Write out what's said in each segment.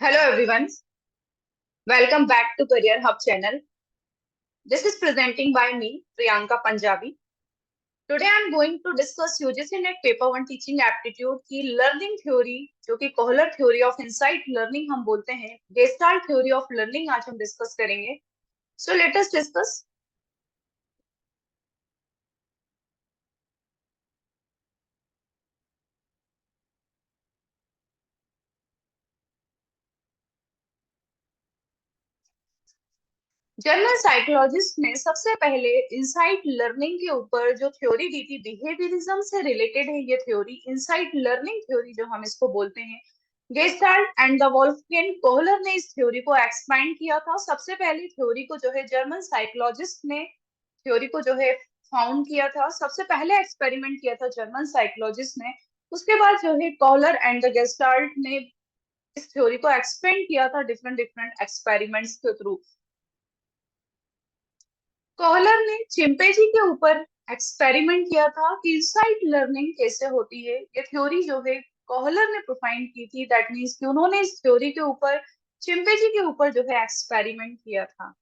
Hello everyone, welcome back to Career Hub channel. This is presenting by me, Priyanka Punjabi. Today I am going to discuss UGC NET Paper 1 Teaching Aptitude की learning theory जो कि Kohler theory of insight learning हम बोलते हैं, gestalt theory of learning आज हम discuss करेंगे. So let us discuss. German psychologist ने सबसे पहले इंसाइट लर्निंग के ऊपर जो थ्योरी दी थी, बिहेवियरिज्म से रिलेटेड है ये थ्योरी, इंसाइट लर्निंग थ्योरी जो हम इसको बोलते हैं. Gestalt and the Wolfgang Kohler ने इस थ्योरी को एक्सपैंड किया था. सबसे पहले थ्योरी को जो है जर्मन साइकोलॉजिस्ट ने थ्योरी को जो है फाउंड किया था. सबसे पहले एक्सपेरिमेंट किया था जर्मन साइकोलॉजिस्ट ने. उसके बाद जो है कोहलर एंड द गेस्टाल्ट ने इस थ्योरी को एक्सपेंड किया था डिफरेंट डिफरेंट एक्सपेरिमेंट्स के थ्रू. कोहलर ने चिंपैंजी के ऊपर एक्सपेरिमेंट किया था कि इंसाइट लर्निंग कैसे होती है. ये थ्योरी जो है कोहलर ने प्रोफाइंड की थी. दैट मींस कि उन्होंने इस थ्योरी के ऊपर चिंपैंजी के ऊपर जो है एक्सपेरिमेंट किया था.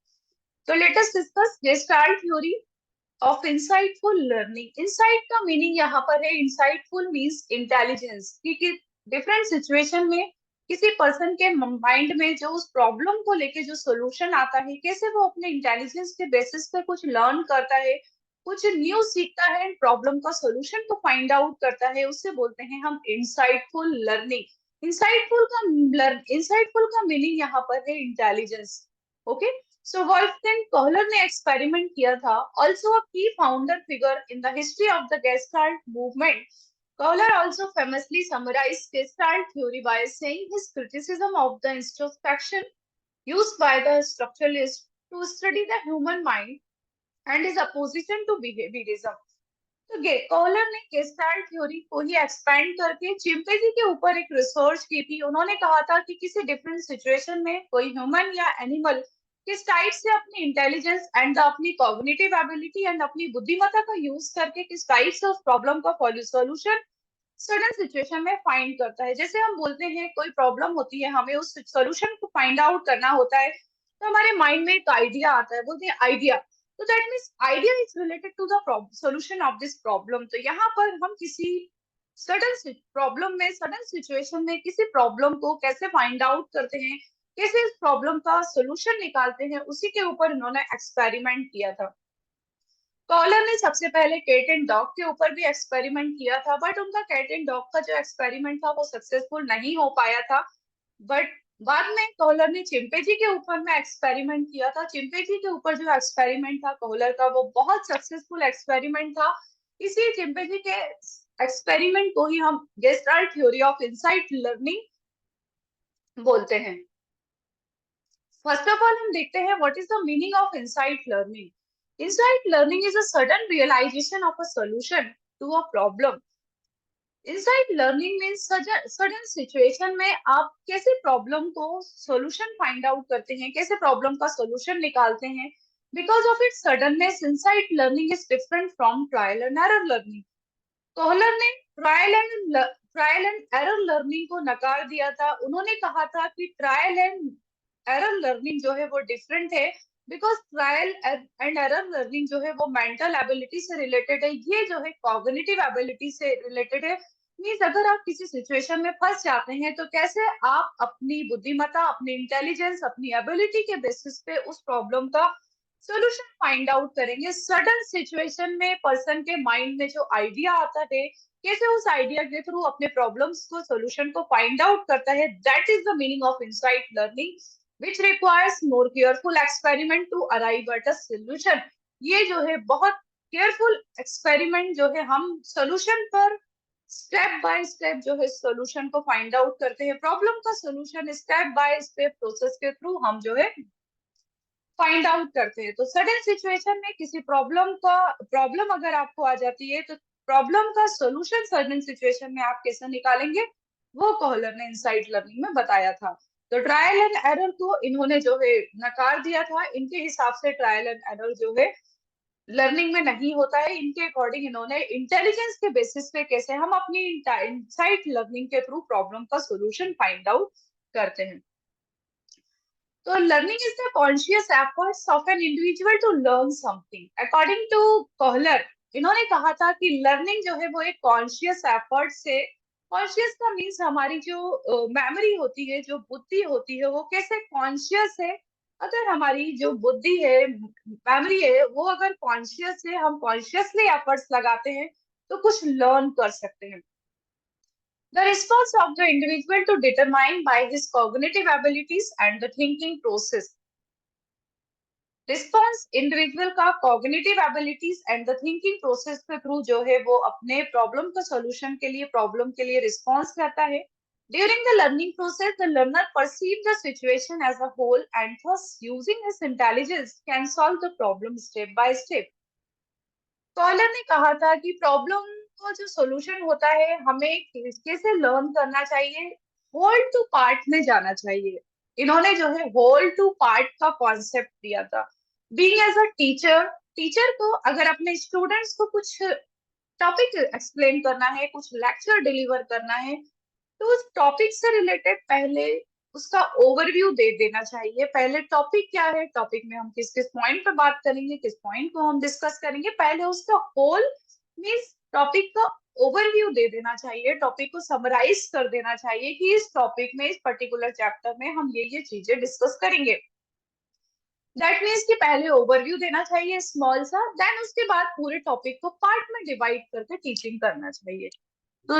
तो let us discuss gestalt theory of insightful learning. Insight का मीनिंग यहाँ पर है, इंसाइटफुल मींस इंटेलिजेंस, कि डिफरेंट सिचुएशन में किसी पर्सन के माइंड में जो उस प्रॉब्लम को लेके जो सोल्यूशन आता है, कैसे वो अपने इंटेलिजेंस के बेसिस पे कुछ लर्न करता है, कुछ न्यू सीखता है, प्रॉब्लम का सोल्यूशन को फाइंड आउट करता है, उससे बोलते हैं हम इंसाइटफुल लर्निंग. इंसाइटफुल का मीनिंग यहाँ पर है intelligence. Okay. So Wolfgang Kohler ने एक्सपेरिमेंट किया था. Also a key founder figure in the history of the Gestalt movement. Kohler also famously summarized Gestalt theory by saying his criticism of the introspection used by the structuralists to study the human mind and his opposition to behaviorism. तो Kohler ने gestalt theory को ही expand करके chimpanzee के ऊपर एक research की थी. उन्होंने कहा था कि किसी डिफरेंट सिचुएशन में कोई ह्यूमन या एनिमल किस टाइप से अपनी इंटेलिजेंस एंड अपनी कॉग्निटिव एबिलिटी एंड अपनी बुद्धिमत्ता का यूज करके किस टाइप से उस प्रॉब्लम का सोल्यूशन सडन सिचुएशन में फाइंड करता है. जैसे हम बोलते हैं कोई प्रॉब्लम होती है, हमें उस सोल्यूशन को फाइंड आउट करना होता है, तो हमारे माइंड में एक आइडिया आता है, बोलते हैं आइडिया. तो that means idea is related to the solution of this problem. तो यहाँ पर हम किसी सडन प्रॉब्लम में, सडन सिचुएशन में किसी प्रॉब्लम को कैसे फाइंड आउट करते हैं, कैसे इस प्रॉब्लम का सोल्यूशन निकालते हैं, उसी के ऊपर इन्होंने एक्सपेरिमेंट किया था. कॉलर ने सबसे पहले कैट एंड डॉग के ऊपर भी एक्सपेरिमेंट किया था, बट उनका कैट एंड डॉग का जो एक्सपेरिमेंट था वो सक्सेसफुल नहीं हो पाया था. बट बाद में कॉलर ने चिंपैंजी के ऊपर में एक्सपेरिमेंट किया था. चिंपैंजी के ऊपर जो एक्सपेरिमेंट था कॉलर का, वो बहुत सक्सेसफुल एक्सपेरिमेंट था. इसी चिंपैंजी के एक्सपेरिमेंट को ही हम gestalt theory of insight learning बोलते हैं. फर्स्ट ऑफ ऑल हम देखते हैं what is the meaning of insight learning. Insight learning is a sudden realization of a solution to a problem. Insight learning means sudden situation में आप कैसे problem को solution find out करते हैं, कैसे प्रॉब्लम का सॉल्यूशन निकालते हैं. Because of it suddenness insight learning is different from trial and error learning. Kohler ने ट्रायल एंड एरर लर्निंग को नकार दिया था. उन्होंने कहा था कि ट्रायल एंड एरर लर्निंग जो है वो डिफरेंट है, because trial and error learning जो है वो मेंटल एबिलिटी से रिलेटेड है, ये जो है कॉग्निटिव एबिलिटी से रिलेटेड है. मीन्स अगर आप किसी सिचुएशन में फंस जाते हैं तो कैसे आप अपनी बुद्धिमत्ता, अपनी इंटेलिजेंस, अपनी एबिलिटी के बेसिस पे उस प्रॉब्लम का सोल्यूशन फाइंड आउट करेंगे. सडन सिचुएशन में पर्सन के माइंड में जो आइडिया आता है, कैसे उस आइडिया के थ्रू अपने प्रॉब्लम्स को, सोल्यूशन को फाइंड आउट करता है, that is the meaning of insight learning, which requires more careful experiment to arrive at a solution. ये जो है बहुत केयरफुल एक्सपेरिमेंट जो है, हम सोल्यूशन पर स्टेप बाय स्टेप जो है सोल्यूशन को फाइंड आउट करते हैं. प्रॉब्लम का solution step by step process के थ्रू हम जो है फाइंड आउट करते हैं. तो सडन सिचुएशन में किसी प्रॉब्लम अगर आपको आ जाती है, तो प्रॉब्लम का सोल्यूशन सडन सिचुएशन में आप कैसे निकालेंगे, वो कोहलर ने इनसाइट लर्निंग में बताया था. तो ट्रायल एंड एरर को इन्होंने जो है नकार दिया था. इनके हिसाब से ट्रायल एंड एरर जो है लर्निंग में नहीं होता है. इनके अकॉर्डिंग इन्होंने इंटेलिजेंस के बेसिस पे कैसे हम अपनी इनसाइट लर्निंग के थ्रू प्रॉब्लम का सोल्यूशन फाइंड आउट करते हैं. तो learning is the conscious efforts of an individual to learn something according to Kohler. इन्होंने कहा था कि लर्निंग जो है वो एक कॉन्शियस एफर्ट से, कॉन्शियस का मीन्स हमारी जो मेमोरी होती है, जो बुद्धि होती है, वो कैसे कॉन्शियस है। अगर हमारी जो बुद्धि है, मेमोरी है, वो अगर कॉन्शियस है, हम कॉन्शियसली एफर्ट्स लगाते हैं तो कुछ लर्न कर सकते हैं। The response of the individual to determine by his cognitive abilities and the thinking process. Response individual का cognitive abilities and the thinking process के थ्रू जो है वो अपने प्रॉब्लम का सॉल्यूशन के लिए, प्रॉब्लम के लिए रिस्पॉन्स करता है। During the learning process the learner perceive the situation as a whole and thus using his intelligence can solve the problem step by step. Kohler ने कहा था कि प्रॉब्लम का जो सॉल्यूशन होता है, हमें कैसे लर्न करना चाहिए, होल टू पार्ट में जाना चाहिए। इन्होंने जो है होल टू पार्ट का कॉन्सेप्ट दिया था। Being as a teacher, teacher को अगर अपने स्टूडेंट्स को कुछ टॉपिक एक्सप्लेन करना है, कुछ लेक्चर डिलीवर करना है, तो उस टॉपिक से रिलेटेड पहले उसका ओवरव्यू दे देना चाहिए। पहले टॉपिक क्या है, टॉपिक में हम किस किस पॉइंट पे बात करेंगे, किस पॉइंट को हम डिस्कस करेंगे, पहले उसका होल मीन्स टॉपिक का ओवरव्यू दे देना चाहिए, टॉपिक को समराइज कर देना चाहिए कि इस टॉपिक में, इस पर्टिकुलर चैप्टर में हम ये चीजें डिस्कस करेंगे। दैट मीन्स कि पहले ओवरव्यू देना चाहिए स्मॉल सा, देन उसके बाद पूरे टॉपिक को पार्ट में डिवाइड करके टीचिंग करना चाहिए। तो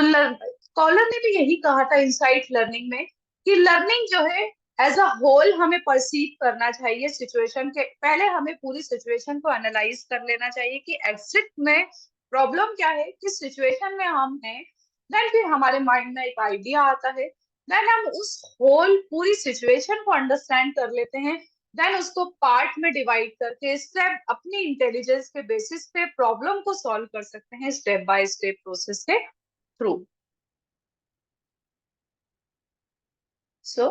कॉलर ने भी यही कहा था इनसाइट लर्निंग में कि लर्निंग जो है एज अ होल हमें परसीव करना चाहिए। सिचुएशन के पहले हमें पूरी सिचुएशन को एनालाइज कर लेना चाहिए कि एग्जिट में प्रॉब्लम क्या है, किस सिचुएशन में हम हैं। देन फिर हमारे माइंड में एक आइडिया आता है, देन हम उस होल पूरी सिचुएशन को अंडरस्टैंड कर लेते हैं, देन उसको पार्ट में डिवाइड करके स्टेप अपनी इंटेलिजेंस के बेसिस पे प्रॉब्लम को सॉल्व कर सकते हैं स्टेप बाय स्टेप प्रोसेस के through. So,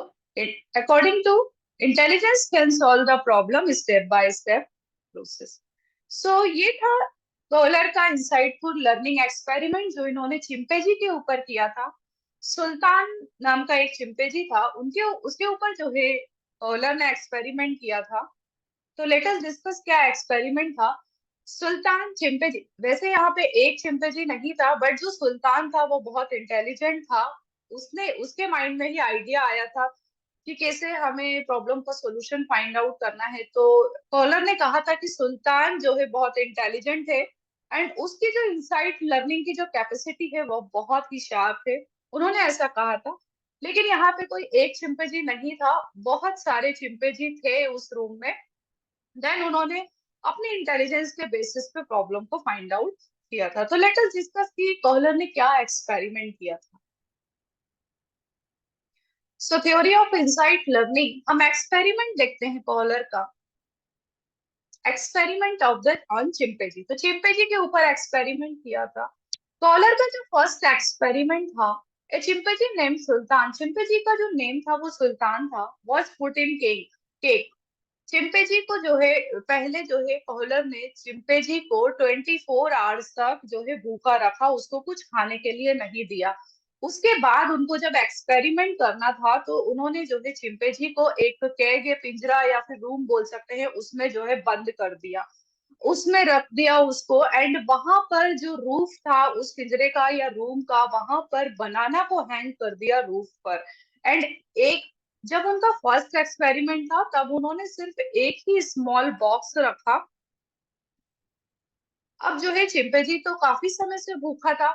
according to intelligence can solve the problem step by step process. So, ये था कॉलर का इंसाइटफुल लर्निंग एक्सपेरिमेंट जो इन्होंने चिंपैंजी के ऊपर किया था। सुल्तान नाम का एक चिंपैंजी था, उनके उसके ऊपर जो है कॉलर ने एक्सपेरिमेंट किया था। तो लेट अस डिस्कस क्या एक्सपेरिमेंट था। सुल्तान चिंपैंजी, वैसे यहाँ पे एक चिंपैंजी नहीं था, बट जो सुल्तान था वो बहुत इंटेलिजेंट था। उसने, उसके माइंड में ही आइडिया आया था कि कैसे हमें प्रॉब्लम का सॉल्यूशन फाइंड आउट करना है। तो कॉलर ने कहा था कि सुल्तान जो है बहुत इंटेलिजेंट है एंड उसकी जो इंसाइट लर्निंग की जो कैपेसिटी है वो बहुत ही शार्प है। उन्होंने ऐसा कहा था। लेकिन यहाँ पे कोई एक चिंपैंजी नहीं था, बहुत सारे चिंपैंजी थे उस रूम में। देन उन्होंने अपनी इंटेलिजेंस के बेसिस पे प्रॉब्लम को फाइंड आउट किया था। तो लेट अस डिस्कस कि कॉलर ने क्या एक्सपेरिमेंट किया था। सो थ्योरी ऑफ इनसाइट लर्निंग, हम एक्सपेरिमेंट देखते हैं कॉलर का। Experiment of the on chimpanzee, तो चिंपैंजी के ऊपर एक्सपेरिमेंट किया था। कॉलर का जो फर्स्ट एक्सपेरिमेंट था, ए चिंपैंजी नेम सुल्तान, चिंपैंजी का जो नेम था वो सुल्तान था, was put in cake. Chimpanzee को जो है पहले जो है कॉलर ने चिंपैंजी को 24 आवर्स तक जो है भूखा रखा, उसको कुछ खाने के लिए नहीं दिया। उसके बाद उनको जब एक्सपेरिमेंट करना था तो उन्होंने जो है चिंपैंजी को एक कैद या पिंजरा या फिर रूम बोल सकते हैं, उसमें जो है बंद कर दिया, उसमें रख दिया उसको। एंड वहां पर जो रूफ था उस पिंजरे का या रूम का, वहां पर बनाना को हैंग कर दिया रूफ पर। एंड एक, जब उनका फर्स्ट एक्सपेरिमेंट था तब उन्होंने सिर्फ एक ही स्मॉल बॉक्स रखा। अब जो है चिंपैंजी तो काफी समय से भूखा था,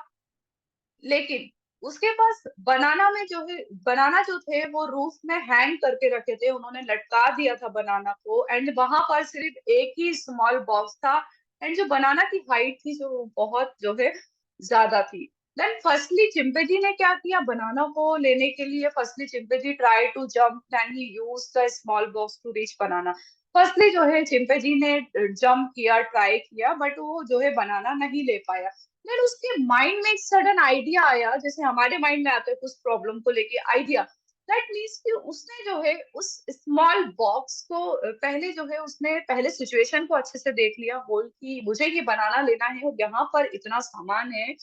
लेकिन उसके पास बनाना में जो है, बनाना जो थे वो रूफ में हैंग करके रखे थे, उन्होंने लटका दिया था बनाना को। एंड वहां पर सिर्फ एक ही स्मॉल बॉक्स था। एंड जो बनाना की हाइट थी जो बहुत जो है ज्यादा थी। देन फर्स्टली चिंपैंजी ने क्या किया, बनाना को लेने के लिए firstly chimpanzee try to jump, then he use the small box to reach banana. Firstly जो है चिंपैंजी ने जंप किया, ट्राई किया, बट वो जो है बनाना नहीं ले पाया। देन उसके माइंड में एक सडन आइडिया आया, जैसे हमारे माइंड में आता है कुछ प्रॉब्लम को लेके आइडिया। दैट मीन्स कि उसने जो है उस स्मॉल बॉक्स को पहले जो है उसने पहले सिचुएशन को अच्छे से देख लिया होल की, मुझे ये बनाना लेना है और यहाँ पर इतना सामान है,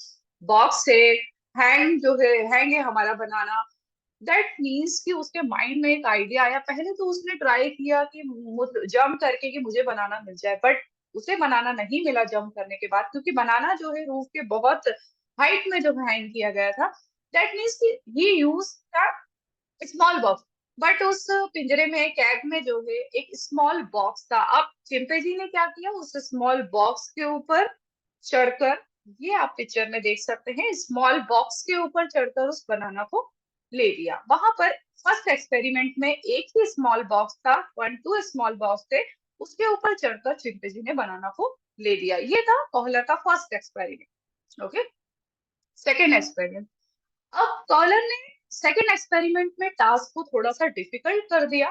बॉक्स है, हैंग जो है, हैंग है हमारा बनाना। दैट मीन्स कि उसके माइंड में एक आइडिया आया। पहले तो उसने ट्राई किया कि जंप करके कि मुझे बनाना मिल जाए, बट उसे बनाना नहीं मिला जंप करने के बाद, क्योंकि बनाना जो है रूफ के बहुत हाइट में जो हैंग किया गया था। That means he use small box. But उस पिंजरे में एक एग में जो है एक स्मॉल बॉक्स था। अब चिंपैंजी ने क्या किया, उस स्मॉल बॉक्स के ऊपर चढ़कर, ये आप पिक्चर में देख सकते हैं, स्मॉल बॉक्स के ऊपर चढ़कर उस बनाना को ले लिया। वहां पर फर्स्ट एक्सपेरिमेंट में एक ही स्मॉल बॉक्स था, 1 2 स्मॉल बॉक्स थे, उसके ऊपर चढ़कर चिंपैंजी ने बनाना को ले लिया। ये था कॉलर का first experiment. Okay, second experiment. अब कॉलर ने सेकेंड एक्सपेरिमेंट में टास्क को थोड़ा सा डिफिकल्ट कर दिया।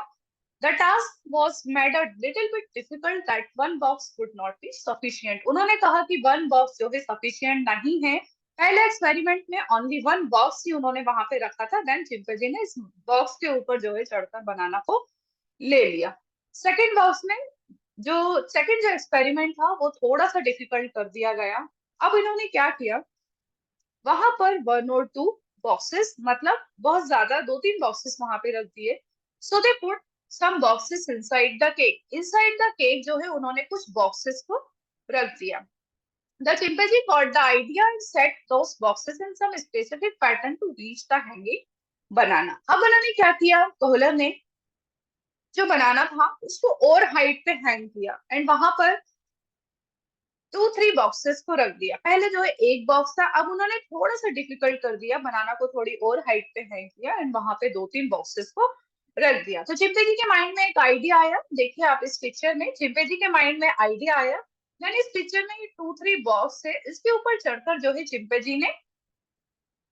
The task was made a little bit difficult, that one box would not be sufficient. उन्होंने कहा कि वन बॉक्स जो है सफिशियंट नहीं है। पहले एक्सपेरिमेंट में ओनली वन बॉक्स ही उन्होंने वहां पे रखा था, देन चिंपैंजी ने इस बॉक्स के ऊपर जो है चढ़कर बनाना को ले लिया। सेकेंड बॉक्स में जो सेकेंड जो एक्सपेरिमेंट था वो थोड़ा सा डिफिकल्ट कर दिया गया। अब इन्होंने क्या किया, वहां पर 1 और 2 बॉक्सेस, मतलब बहुत ज्यादा 2 3 बॉक्सेस वहां पे रख दिए। So they put some boxes inside the cake. Inside the cake जो है उन्होंने कुछ बॉक्सेस को रख दिया। The chimpanzee got the idea and set those boxes in some specific pattern to reach the hanging banana. अब उन्होंने क्या किया, कोहलर ने जो बनाना था उसको और हाइट पे हैंग किया एंड वहां पर 2 3 बॉक्सेस को रख दिया। पहले जो है एक बॉक्स था, अब उन्होंने थोड़ा सा डिफिकल्ट कर दिया, बनाना को थोड़ी और हाइट पे हैंग किया एंड वहां पे 2 3 बॉक्सेस को रख दिया। तो चिंपैंजी के माइंड में एक आइडिया आया। देखिए आप इस पिक्चर में, चिंपैंजी के माइंड में आइडिया आया। यानी इस पिक्चर में ये 2 3 बॉक्स है, इसके ऊपर चढ़कर जो है चिंपैंजी ने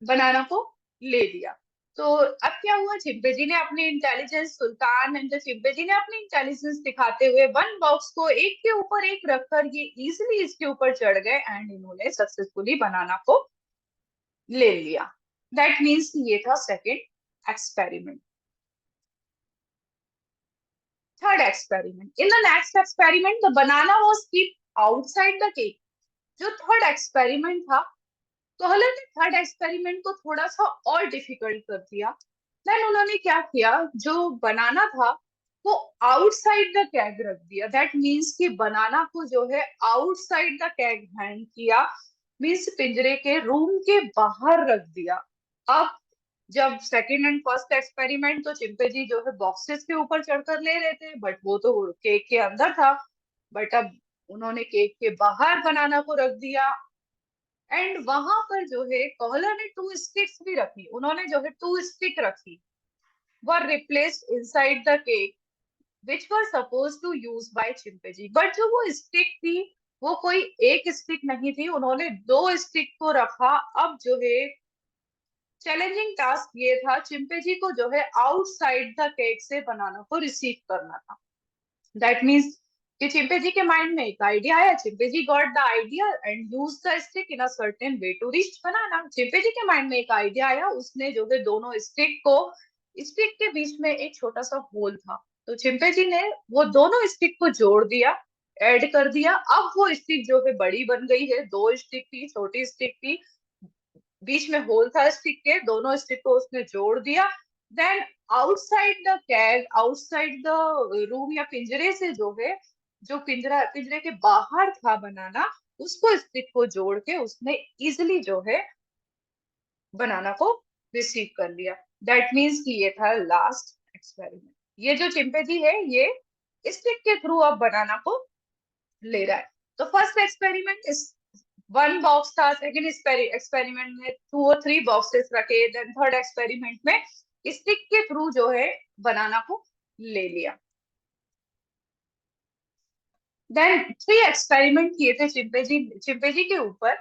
बनाना को ले लिया। तो अब क्या हुआ, चिंपैंजी ने अपनी इंटेलिजेंस, सुल्तान एंड चिंपैंजी ने अपनी इंटेलिजेंस दिखाते हुए वन बॉक्स को एक के ऊपर एक रखकर ये इजिली इसके ऊपर चढ़ गए एंड इन्होंने सक्सेसफुली बनाना को ले लिया। दैट मीन्स ये था second experiment. Third experiment, in the next experiment the banana was keep outside the cake. जो थर्ड एक्सपेरिमेंट था, तो हलन ने थर्ड एक्सपेरिमेंट को थोड़ा सा और डिफिकल्ट कर दिया। देन उन्होंने क्या किया, जो बनाना था वो आउटसाइड द कैग रख दिया। दैट मीन्स कि बनाना को जो है आउटसाइड द कैग हैंग किया, मीन्स पिंजरे के रूम के बाहर रख दिया। अब जब सेकेंड एंड फर्स्ट एक्सपेरिमेंट, तो चिंपैंजी जो है बॉक्सेस के ऊपर चढ़कर ले रहे थे, बट वो तो केक के अंदर था। बट अब उन्होंने केक के बाहर बनाना को रख दिया एंड वहां पर जो है कोहलर ने 2 स्टिक्स भी रखी। उन्होंने जो है 2 स्टिक रखी, were replaced inside the cake which were suppose to use by chimpanzee. But जो वो स्टिक थी वो कोई एक स्टिक नहीं थी, उन्होंने 2 स्टिक को रखा। अब जो है चैलेंजिंग टास्क ये था, चिंपैंजी को जो है आउटसाइड द केक से बनाना को रिसीव करना था। दैट मीन्स कि चिंपैंजी के माइंड में एक आइडिया आया, chimpanzee got the idea and use the stick in a certain way to reach banana. Chimpanzee के माइंड में एक आइडिया आया, उसने जो है दोनों स्टिक को, स्टिक के बीच में एक छोटा सा होल था, तो चिंपैंजी ने वो दोनों स्टिक को जोड़ दिया, ऐड कर दिया। अब वो स्टिक जो है बड़ी बन गई है, 2 स्टिक थी, छोटी स्टिक थी, बीच में होल था स्टिक के, दोनों स्टिक को उसने जोड़ दिया। Then outside the cage, outside the room या पिंजरे से जो है, जो पिंजरे के बाहर था बनाना, उसको स्टिक को जोड़ के उसने इजिली जो है बनाना को रिसीव कर लिया। दैट मीन्स कि ये था लास्ट एक्सपेरिमेंट। ये जो चिंपैंजी है ये स्टिक के थ्रू अब बनाना को ले रहा है। तो फर्स्ट एक्सपेरिमेंट इस वन बॉक्स था, सेकेंड एक्सपेरिमेंट में 2 और 3 बॉक्सेस रखे, देन थर्ड एक्सपेरिमेंट में स्टिक के थ्रू जो है बनाना को ले लिया। देन 3 एक्सपेरिमेंट किए थे चिंपैंजी के ऊपर।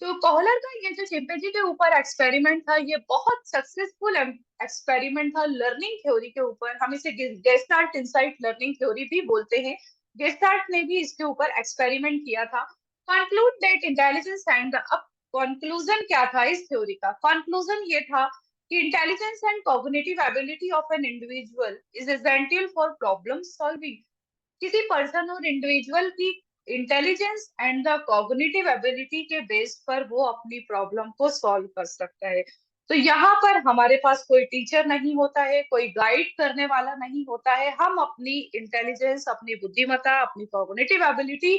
तो कॉलर का ये जो चिंपैंजी के ऊपर एक्सपेरिमेंट था ये बहुत सक्सेसफुल एक्सपेरिमेंट था लर्निंग थ्योरी के ऊपर। हम इसे गेस्टाल्ट इनसाइट लर्निंग थ्योरी भी बोलते हैं। गेस्टाल्ट ने भी इसके ऊपर एक्सपेरिमेंट किया था। कंक्लूड दैट इंटेलिजेंस एंड अब कंक्लूजन क्या था इस थ्योरी का, कंक्लूजन ये था कि intelligence and cognitive ability of an individual is essential for problem solving. किसी पर्सन और इंडिविजुअल की intelligence and the cognitive ability के बेस पर वो अपनी प्रॉब्लम को सॉल्व कर सकता है। तो यहाँ पर हमारे पास कोई टीचर नहीं होता है, कोई गाइड करने वाला नहीं होता है। हम अपनी इंटेलिजेंस, अपनी बुद्धिमत्ता, अपनी कॉग्निटिव एबिलिटी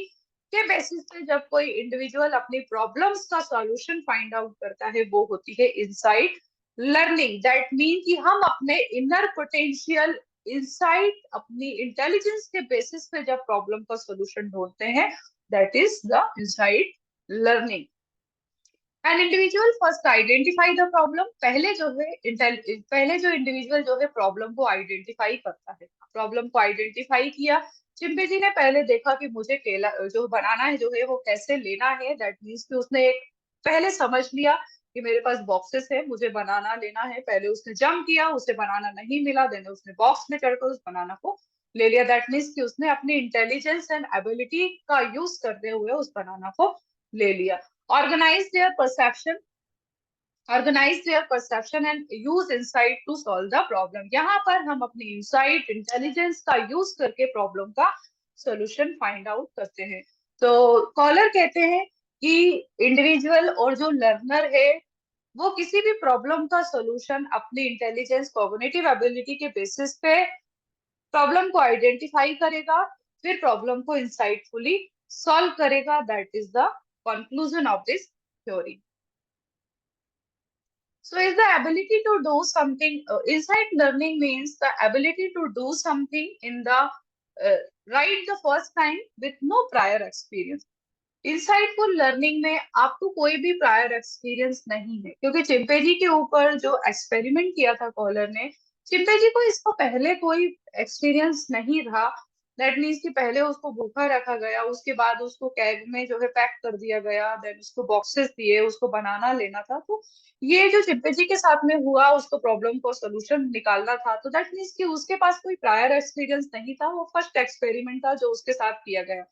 के बेसिस पे जब कोई इंडिविजुअल अपनी प्रॉब्लम्स का सॉल्यूशन फाइंड आउट करता है, वो होती है इनसाइट लर्निंग। दैट मीन कि हम अपने इनर पोटेंशियल, इनसाइट, अपनी इंटेलिजेंस के बेसिस पे जब प्रॉब्लम का सॉल्यूशन ढूंढते हैं, that is the insight learning. An individual first identify the problem. पहले जो इंडिविजुअल जो है प्रॉब्लम को आइडेंटिफाई करता है। प्रॉब्लम को आइडेंटिफाई किया, चिंपैंजी ने पहले देखा कि मुझे केला जो बनाना है जो है वो कैसे लेना है। दैट मीन्स कि उसने एक पहले समझ लिया कि मेरे पास बॉक्सेस है, मुझे बनाना लेना है। पहले उसने जंप किया, उसे बनाना नहीं मिला, देन उसने बॉक्स में चढ़कर उस बनाना को ले लिया। दैट मीन्स कि उसने अपनी इंटेलिजेंस एंड एबिलिटी का यूज करते हुए उस बनाना को ले लिया। organize their perception organize their perception and use insight to solve the problem। यहाँ पर हम अपनी insight, intelligence का use करके problem का solution find out करते हैं। तो कॉलर कहते हैं कि इंडिविजुअल और जो लर्नर है वो किसी भी प्रॉब्लम का सॉल्यूशन अपनी इंटेलिजेंस, कॉग्निटिव एबिलिटी के बेसिस पे प्रॉब्लम को आइडेंटिफाई करेगा, फिर प्रॉब्लम को इंसाइटफुली सॉल्व करेगा। That is the conclusion of this theory. So is the ability to do something, insight learning means the ability to do something in the right the first time with no prior experience। Insightful learning में आपको कोई भी prior experience नहीं है, क्योंकि chimpanzee के ऊपर जो एक्सपेरिमेंट किया था कॉलर ने, चिंपैंजी को इसको पहले कोई एक्सपीरियंस नहीं था। दैट मीन्स कि पहले उसको भूखा रखा गया, उसके बाद उसको कैग में जो है पैक कर दिया गया, देन उसको बॉक्सेस दिए, उसको बनाना लेना था। तो ये जो चिंपैंजी के साथ में हुआ, उसको प्रॉब्लम को सोल्यूशन निकालना था। तो दैट मीन्स कि उसके पास कोई प्रायर एक्सपीरियंस नहीं था, वो फर्स्ट एक्सपेरिमेंट था जो उसके साथ किया गया।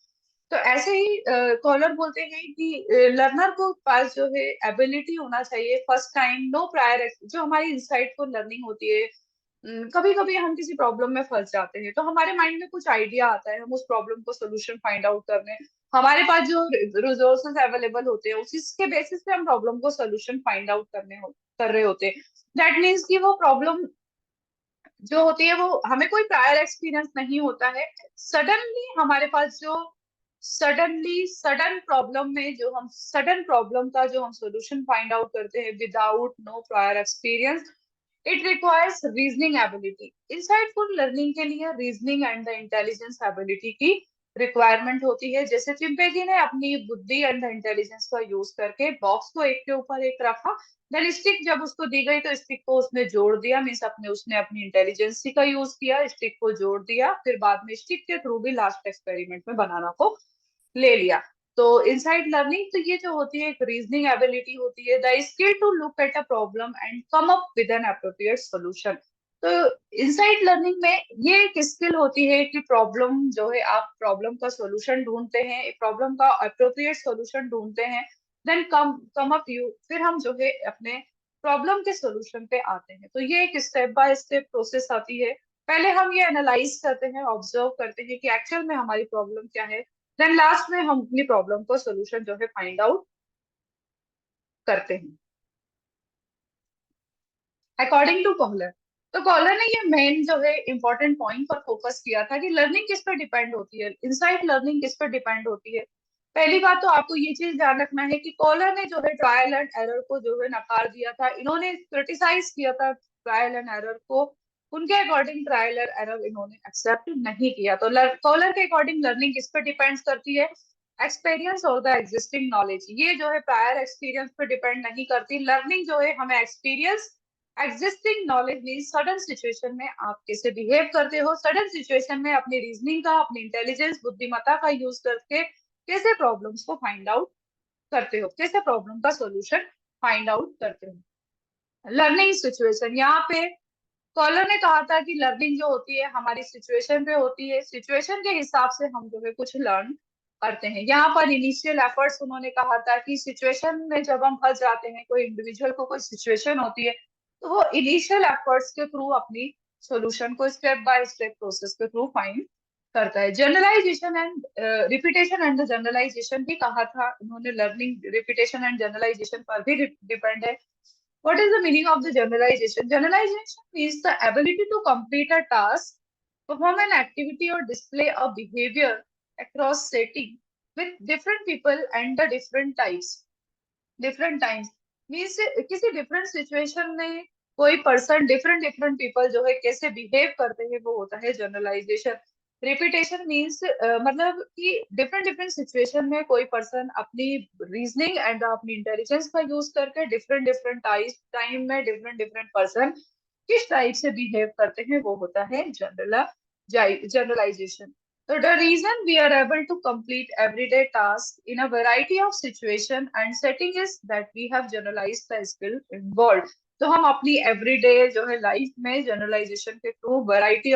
तो ऐसे ही कॉलर बोलते हैं कि लर्नर को पास जो है एबिलिटी होना चाहिए फर्स्ट टाइम, नो प्रायर। जो हमारी इंसाइटफुल लर्निंग होती है, कभी कभी हम किसी प्रॉब्लम में फंस जाते हैं, तो हमारे माइंड में कुछ आइडिया आता है, हम उस प्रॉब्लम को सोल्यूशन फाइंड आउट करने, हमारे पास जो रिसोर्सेज अवेलेबल होते हैं उसी के बेसिस पे हम प्रॉब्लम को सोल्यूशन फाइंड आउट कर रहे होते हैं। दैट मीन्स कि वो प्रॉब्लम जो होती है वो हमें कोई प्रायर एक्सपीरियंस नहीं होता है। सडनली हमारे पास जो सडन प्रॉब्लम में जो हम सडन प्रॉब्लम का जो हम सॉल्यूशन फाइंड आउट करते हैं without no prior experience, it requires reasoning ability. Insightful learning के लिए reasoning and the intelligence ability की रिक्वायरमेंट होती है। जैसे चिंपैंजी ने अपनी बुद्धि एंड द इंटेलिजेंस का यूज करके बॉक्स को एक के ऊपर एक रखा, देन स्टिक जब उसको दी गई तो स्टिक को उसने जोड़ दिया, मीन्स अपने उसने अपनी इंटेलिजेंसी का यूज किया, स्टिक को जोड़ दिया, फिर बाद में स्टिक के थ्रू भी लास्ट एक्सपेरिमेंट में बनाना को ले लिया। तो इनसाइट लर्निंग तो ये जो होती है एक रीजनिंग एबिलिटी होती है, the skill to look at a problem and come up with an appropriate solution. तो इनसाइट लर्निंग में ये एक स्किल होती है कि प्रॉब्लम जो है आप प्रॉब्लम का सॉल्यूशन ढूंढते हैं, प्रॉब्लम का अप्रोप्रिएट सॉल्यूशन ढूंढते हैं, देन कम अप यू, फिर हम जो है अपने प्रॉब्लम के सॉल्यूशन पे आते हैं। तो ये एक स्टेप बाय स्टेप प्रोसेस आती है। पहले हम ये एनालाइज करते हैं, ऑब्जर्व करते हैं कि एक्चुअल में हमारी प्रॉब्लम क्या है, देन लास्ट में हम अपनी प्रॉब्लम को सोल्यूशन जो है फाइंड आउट करते हैं अकॉर्डिंग टू कॉलर। तो कॉलर ने ये मेन जो है इंपॉर्टेंट पॉइंट पर फोकस किया था कि लर्निंग किस पर डिपेंड होती है, इनसाइट लर्निंग किस पर डिपेंड होती है। पहली बात तो आपको ये चीज ध्यान रखना है कि कॉलर ने जो है ट्रायल एंड एरर को जो है नकार दिया था, इन्होंने क्रिटिसाइज किया था ट्रायल एंड एरर को, उनके अकॉर्डिंग ट्रायल और एरर इन्होंने एक्सेप्ट नहीं किया। तो कॉलर के अकॉर्डिंग लर्निंग किस पर डिपेंड करती है, एक्सपीरियंस और द एग्जिस्टिंग नॉलेज। ये जो है प्रायर एक्सपीरियंस पर डिपेंड नहीं करती। लर्निंग जो है हमें experience, existing knowledge mean sudden situation में आप कैसे बिहेव करते हो, सडन सिचुएशन में अपनी रीजनिंग का, अपनी इंटेलिजेंस, बुद्धिमत्ता का यूज करके कैसे प्रॉब्लम्स को फाइंड आउट करते हो, कैसे प्रॉब्लम का सॉल्यूशन फाइंड आउट करते हो। लर्निंग सिचुएशन, यहाँ पे कॉलर ने कहा था कि लर्निंग जो होती है हमारी सिचुएशन पे होती है, सिचुएशन के हिसाब से हम जो है कुछ लर्न करते हैं। यहाँ पर इनिशियल एफर्ट्स उन्होंने कहा था कि सिचुएशन में जब हम फंस जाते हैं, कोई इंडिविजुअल को कोई सिचुएशन होती है, तो वो इनिशियल एफर्ट्स के थ्रू अपनी सॉल्यूशन को स्टेप बाय स्टेप प्रोसेस के थ्रू फाइंड करता है। Generalisation and repetition and generalisation भी कहा था उन्होंने, लर्निंग रिपीटेशन एंड जनरलाइजेशन पर भी डिपेंड है। What is the meaning of the generalization? Generalization means the ability to complete a task, perform an activity, or display a behavior across setting with different people and the different types. Different times means किसी different situation में कोई person different different people जो है कैसे behave करते हैं वो होता है जनरलाइजेशन। रिपीटेशन मीन्स मतलब कि डिफरेंट डिफरेंट सिचुएशन में कोई पर्सन अपनी रीजनिंग एंड अपनी इंटेलिजेंस का यूज करके डिफरेंट डिफरेंट टाइम में डिफरेंट डिफरेंट पर्सन किस टाइप से बिहेव करते हैं वो होता है generalisation. So the reason we are able to complete everyday tasks in a variety of situation and setting is that we have generalized the skill involved. तो हम अपनी everyday जो है लाइफ में जनरलाइजेशन के थ्रू वैरायटी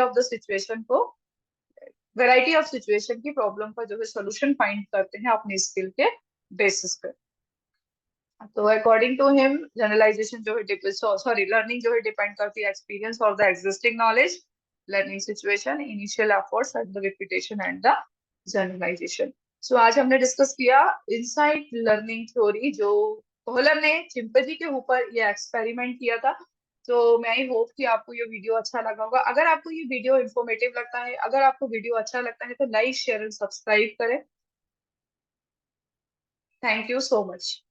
ऑफ सिचुएशन की problem का जो है सोल्यूशन फाइंड करते हैं अपनी स्किल के बेसिस पे। तो अकॉर्डिंग टू हिम जनरलाइजेशन जो है सॉरी लर्निंग जो है डिपेंड करती है एक्सपीरियंस और the existing knowledge, learning situation, initial efforts and the repetition and the generalisation. So आज हमने डिस्कस किया इनसाइट लर्निंग थ्योरी जो कोहलर ने चिंपैंजी के ऊपर ये एक्सपेरिमेंट किया था। तो मैं आई होप कि आपको ये वीडियो अच्छा लगा होगा। अगर आपको ये वीडियो इंफॉर्मेटिव लगता है, अगर आपको वीडियो अच्छा लगता है तो लाइक शेयर एंड सब्सक्राइब करें। Thank you so much.